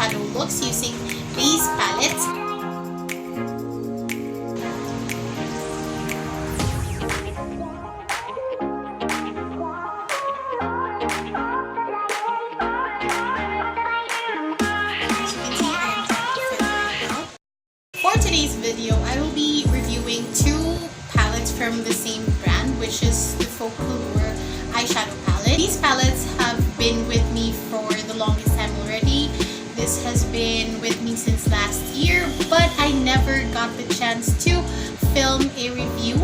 eyeshadow looks using these palettes. For today's video, I will be reviewing two palettes from the same brand, which is the Focallure Eyeshadow palette. These palettes have been with me for the longest time already. This has been with me since last year, but I never got the chance to film a review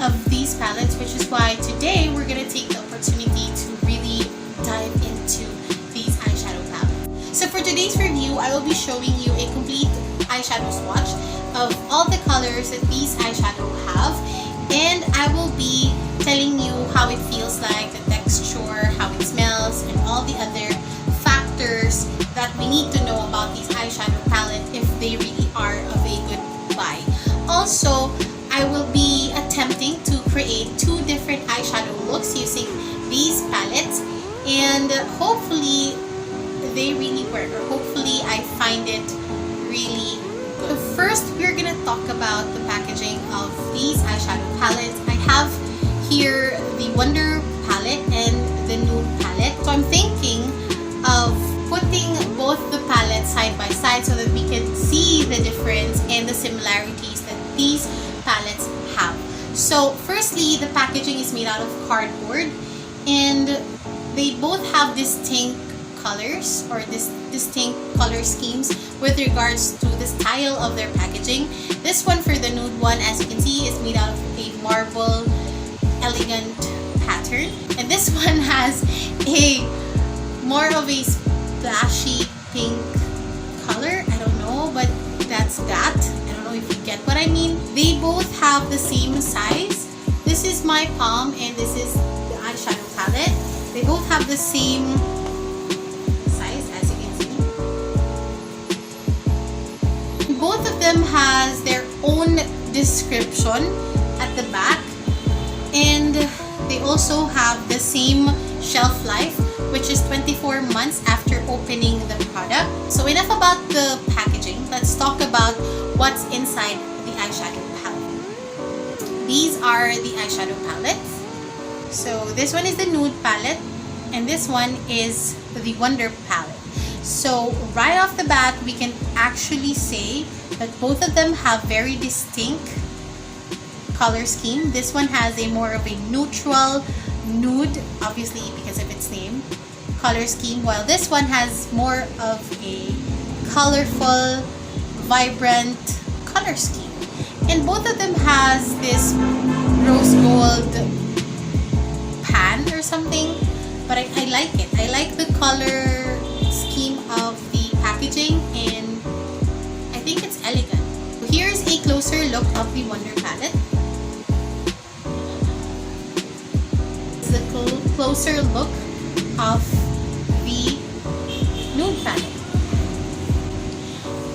of these palettes, which is why today we're going to take the opportunity to really dive into these eyeshadow palettes. So for today's review, I will be showing you a complete eyeshadow swatch of all the colors that these eyeshadow have, and I will be telling you how it feels like, the texture, how it smells, and all the other factors that we need to know about these eyeshadow palette if they really are of a good buy. Also, I will be attempting to create two different eyeshadow looks using these palettes, and hopefully they really work, or hopefully I find it really good. First, we're gonna talk about the packaging of these eyeshadow palettes. I have here the Wonder palette and the Nude palette. So I'm thinking of putting both the palettes side by side so that we can see the difference and the similarities that these palettes have. So firstly, the packaging is made out of cardboard, and they both have distinct colors or distinct color schemes with regards to the style of their packaging. This one, for the Nude one, as you can see, is made out of a marble elegant pattern, and this one has a more of a splashy pink color. I don't know, but that's that. I don't know if you get what I mean. They both have the same size. This is my palm and this is the eyeshadow palette. They both have the same size, as you can see. Both of them has their own description at the back, and they also have the same shelf life, which is 24 months after opening the product. So enough about the packaging. Let's talk about what's inside the eyeshadow palette. These are the eyeshadow palettes. So this one is the Nude palette, and this one is the Wonder palette. So right off the bat, we can actually say that both of them have very distinct color scheme. This one has a more of a neutral nude, obviously because of its name, color scheme, while this one has more of a colorful, vibrant color scheme. And both of them has this rose gold pan or something, but I like it. I like the color scheme of the packaging, and I think it's elegant. Here's a closer look of the Wonder palette. Closer look of the Nude palette.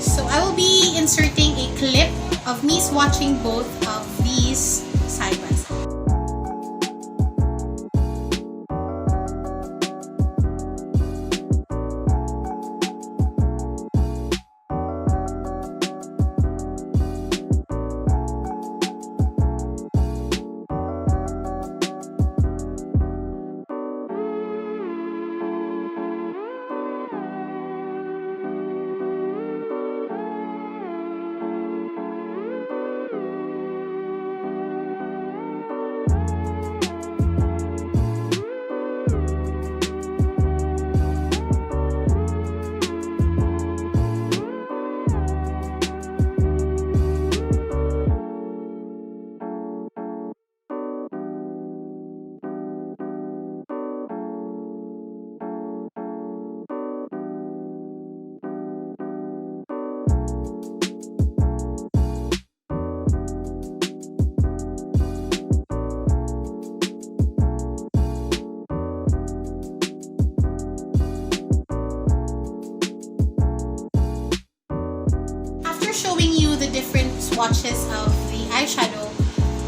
So I will be inserting a clip of me swatching both of these side by side. swatches of the eyeshadow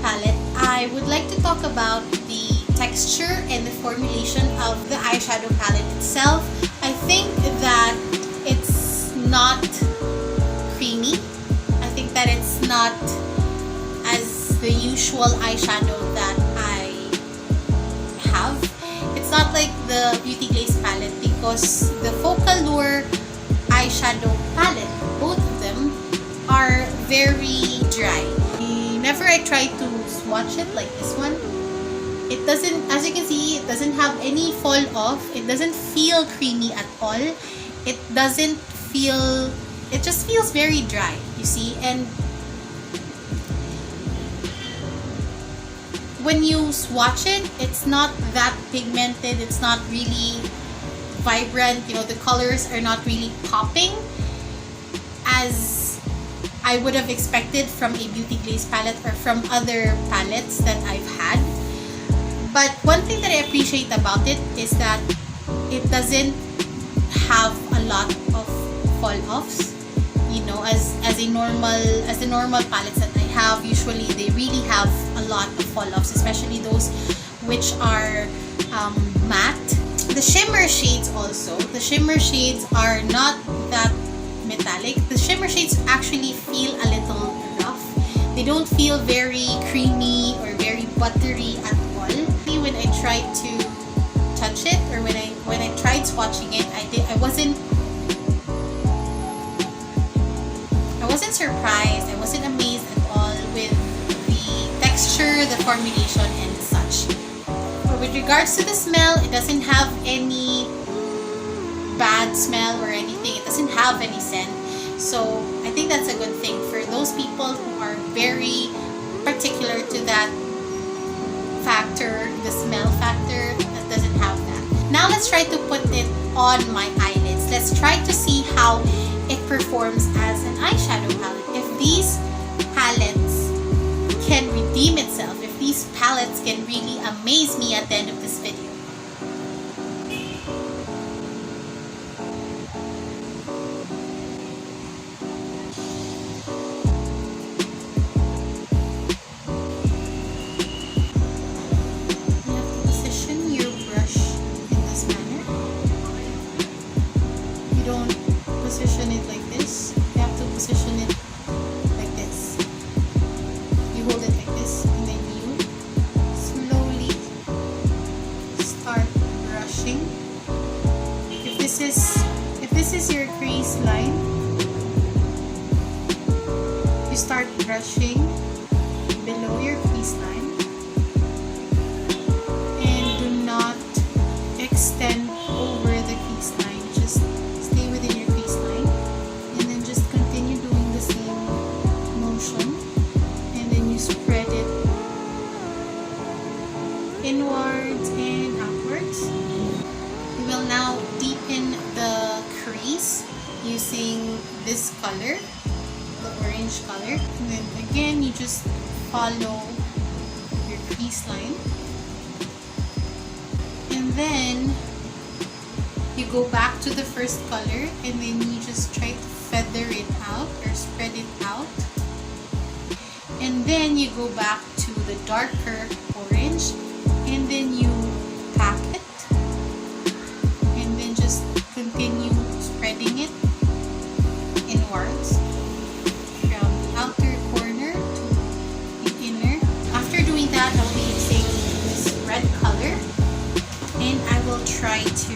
palette, I would like to talk about the texture and the formulation of the eyeshadow palette itself. I think that it's not creamy. I think that it's not as the usual eyeshadow that I have. It's not like the Beauty Glaze palette, because the Focallure eyeshadow palette, both of them are very dry. Whenever I try to swatch it like this one, it doesn't, as you can see, it doesn't have any fall off. It doesn't feel creamy at all. It doesn't feel, it just feels very dry, you see. And when you swatch it, it's not that pigmented. It's not really vibrant. You know, the colors are not really popping as I would have expected from a Beauty Glaze palette or from other palettes that I've had. But one thing that I appreciate about it is that it doesn't have a lot of fall-offs. You know, as the normal palettes that I have, usually they really have a lot of fall-offs, especially those which are matte. The shimmer shades also, the shimmer shades are not that metallic. The shimmer shades actually feel a little rough. They don't feel very creamy or very buttery at all. When I tried to touch it, or when I tried swatching it, I wasn't surprised. I wasn't amazed at all with the texture, the formulation, and such. But with regards to the smell, it doesn't have any bad smell or anything. It doesn't have any scent. So I think that's a good thing for those people who are very particular to that factor, the smell factor. That doesn't have that. Now let's try to put it on my eyelids. Let's try to see how it performs as an eyeshadow palette. If these palettes can redeem itself, if these palettes can really amaze me at the end of this video. Position it like this. You have to position it like this. You hold it like this, and then you slowly start brushing. If this is your crease line, you start brushing below your crease line, and do not extend over the crease line. Just stay within your crease line, and then just continue doing the same motion, and then you spread it inwards and outwards. We will now deepen the crease using this color, the orange color, and then again you just follow your crease line, and then you go back to the first color, and then you just try to feather it out or spread it out, and then you go back to the darker orange, and then you pack it, and then just continue spreading it inwards from the outer corner to the inner. After doing that, I'll be using this red color, and I will try to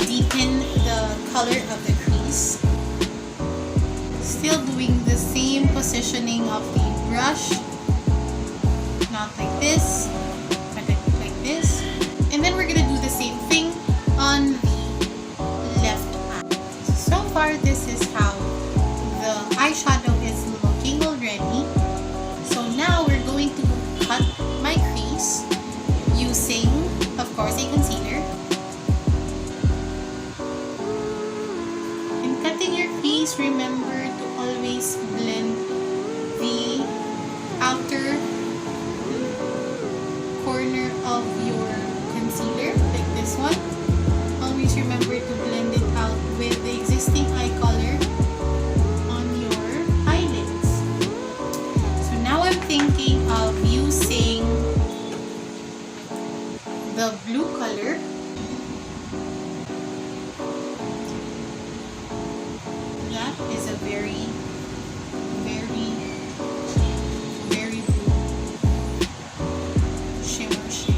deepen the color of the crease. Still doing the same positioning of the brush, not like this, but like this. And then we're gonna do the same thing on the left eye. So far, this is how the eyeshadow is looking already. So now we're going to cut my crease using, of course, a concealer. In cutting your crease, remember to always blend the outer corner of your concealer, like this one. Always remember to blend it out with the existing eye color on your eyelids. So now I'm thinking of using the blue color. a very, very, very blue shimmer shade.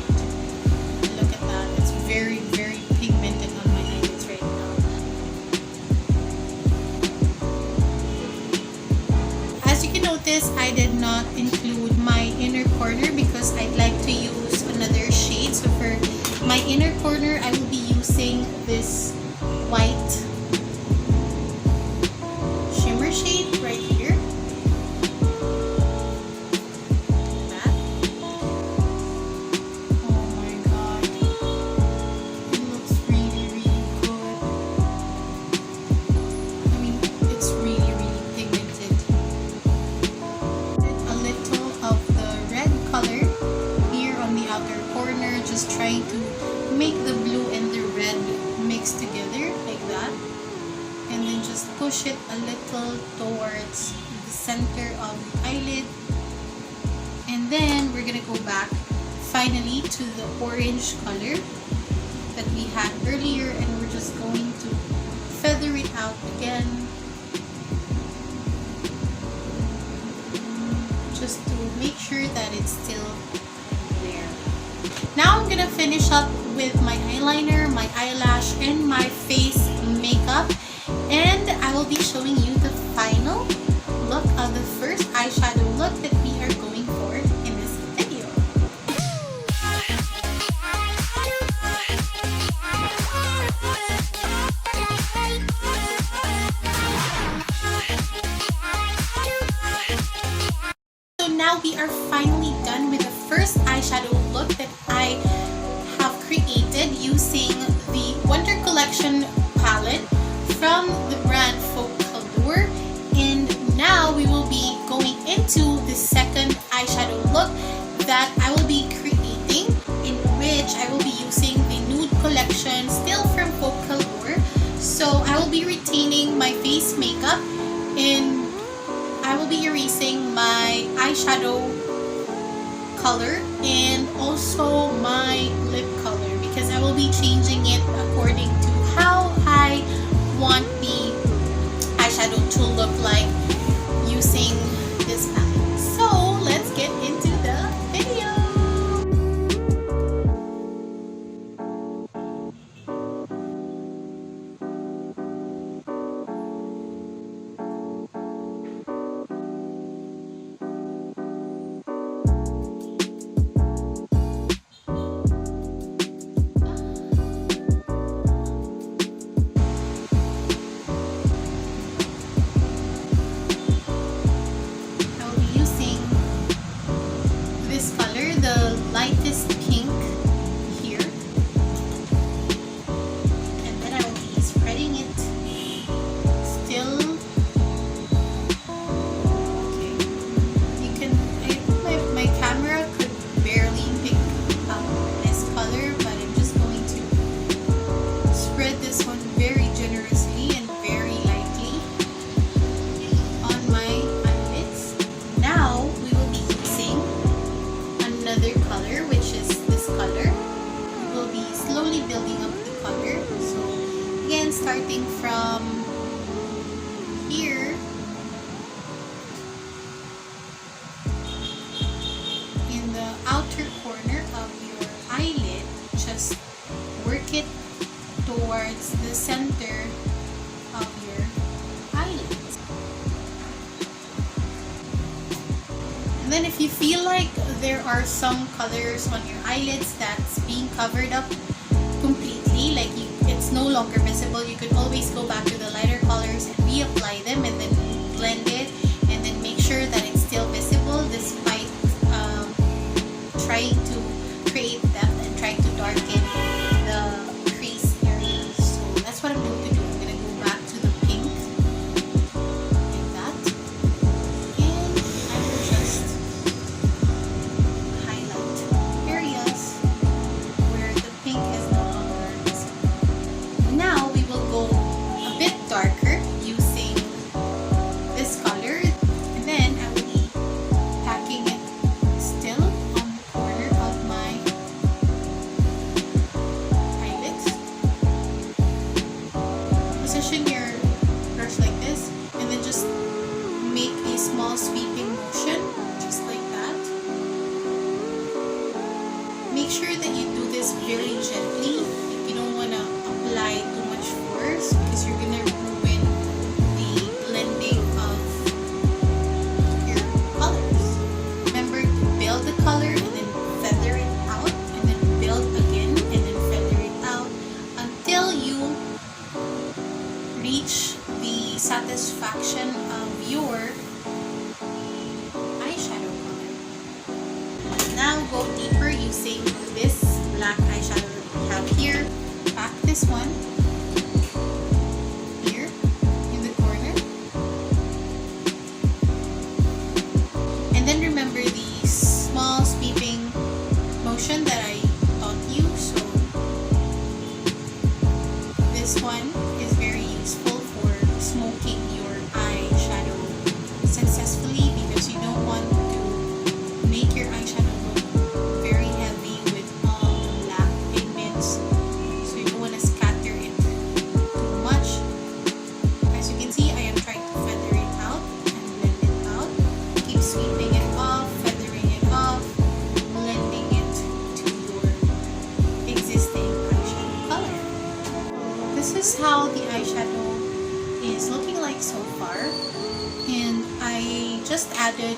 Look at that. It's very, very pigmented on my eyelids right now. As you can notice, I did not include my inner corner because I'd like to use another shade. So for my inner corner, I will be using this white shimmer shade right here. That. Oh my god. It looks really, really good. I mean, it's really, really pigmented. A little of the red color here on the outer corner, just trying to make the blue and the red mix together like that, and then just push it a little towards the center of the eyelid, and then we're gonna go back finally to the orange color that we had earlier, and we're just going to feather it out again, just to make sure that it's still there. Now I'm gonna finish up with my eyeliner, my eyelash, and my face makeup, and I will be showing you the final look of the first eyeshadow look that we are going for in this video. So now we are finally done with the first eyeshadow look that I have created using the Winter Collection palette from the brand Focallure, and now we will be going into the second eyeshadow look that I will be creating, in which I will be using the Nude collection, still from Focallure. So I will be retaining my face makeup, and I will be erasing my eyeshadow color and also my lip color, because I will be changing it according to how I want the eyeshadow to look like using this palette. So let's get into the video. Lightest pink here, and then I will be spreading it still. Okay, you can, my camera could barely pick up this color, but I'm just going to spread this one very generously and very lightly on my eyelids. Now we will be using another color, which is this color. We will be slowly building up the color. So again, starting from here in the outer corner of your eyelid, just work it towards the center of your eyelids. And then if you feel like there are some colors on your eyelids that's being covered up completely, like it's no longer visible, you could always go back to the lighter colors and reapply them, and then blend it, and then make sure that it's still visible despite trying to create depth and trying to darken the crease area. So that's what I'm going to do. I'm going to go back to the pink like that, and I will just highlight areas where the pink is no longer visible. Now we will go a bit darker using this color, and then I will be packing it still on the corner of my eyelids. Position your brush like this, and then just reach the satisfaction of your eyeshadow color. Now go deeper using this black eyeshadow that we have here. Pack this one here in the corner. And then remember the small sweeping motion that I taught you. So this one is very useful for smoking your eyeshadow successfully, because you don't want to make your eyeshadow look very heavy with all the black pigments. So you don't want to scatter it too much. As you can see, I am trying to feather it out and blend it out. Keep sweeping it off, feathering it off, blending it to your existing eyeshadow color. This is how the eyeshadow is looking like so far, and I just added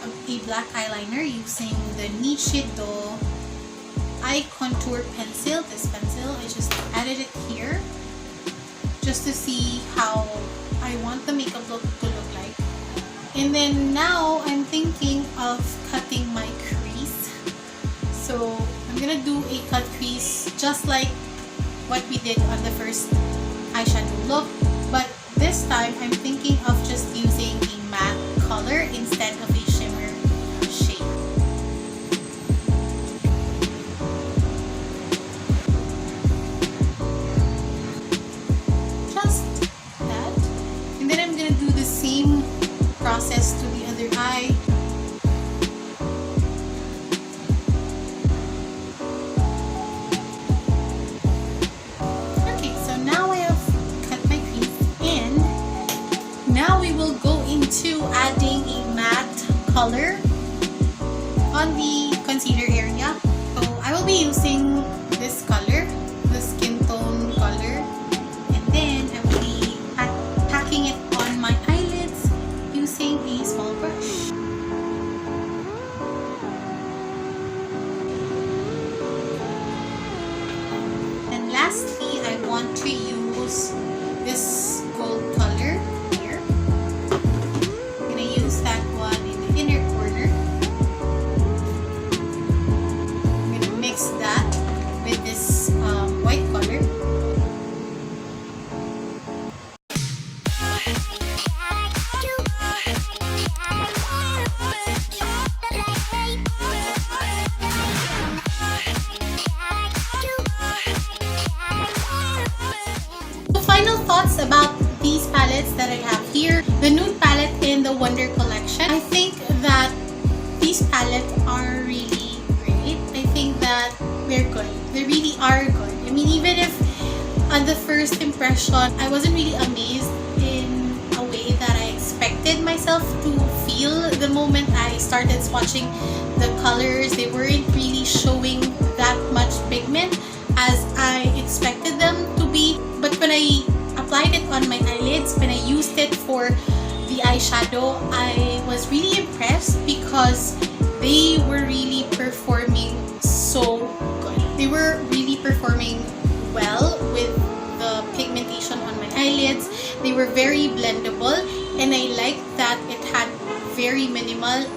a black eyeliner using the Nude eye contour pencil. This pencil, I just added it here just to see how I want the makeup look to look like. And then now I'm thinking of cutting my crease. So I'm gonna do a cut crease just like what we did on the first eyeshadow look, but this time I'm thinking of just using a matte color instead of a shimmer shade. Just that. And then I'm gonna do the same process to the other eye. Now we will go into adding a matte color on the concealer area. So I will be using this color, the skin tone color, and then I will be packing it on my eyelids using a small brush. And lastly, I want to use this gold color. That one in the inner corner. I'm going to mix that with this white color. So final thoughts about these palettes that I have here. The Nude palette in the Wonder collection. I think that these palettes are really great. I think that they're good. They really are good. I mean, even if on the first impression, I wasn't really amazed in a way that I expected myself to feel the moment I started swatching the colors. They weren't really showing that much pigment as I expected them to be. But when I applied it on my eyelids, when I used it for the eyeshadow, I was really impressed because they were really performing so good. They were really performing well with the pigmentation on my eyelids. They were very blendable, and I liked that it had very minimal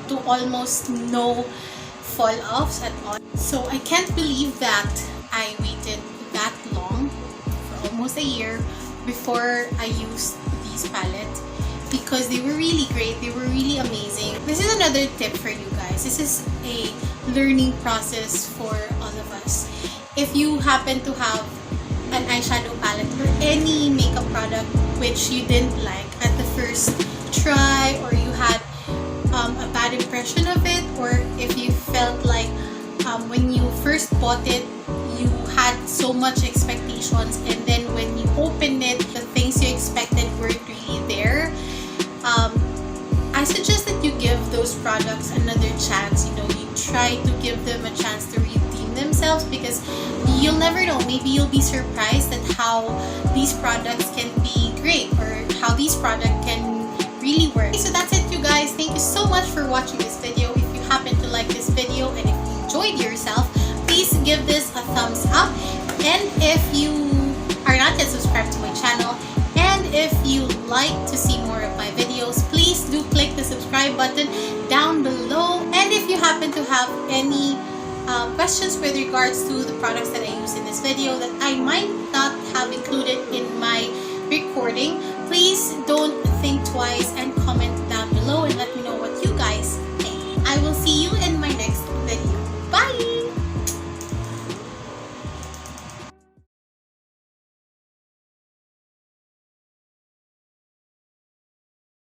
to almost no fall-offs at all. So I can't believe that I waited that long, for almost a year, before I used these palettes, because they were really great. They were really amazing. This is another tip for you guys. This is a learning process for all of us. If you happen to have an eyeshadow palette or any makeup product which you didn't like at the first try, or you had a bad impression of it, or if you felt like when you first bought it you had so much expectations, and then when you opened it the things you expected weren't really there, I suggest that you give those products another chance. You know, you try to give them a chance to redeem themselves, because you'll never know. Maybe you'll be surprised at how these products can be great, or how these products can really work. Okay, so that's it, you guys. Thank you so much for watching this video. If you happen to like this video and if you enjoyed yourself, please give this a thumbs up. And if you are not yet subscribed to my channel, to have any questions with regards to the products that I use in this video that I might not have included in my recording, please don't think twice and comment down below and let me know what you guys think. I will see you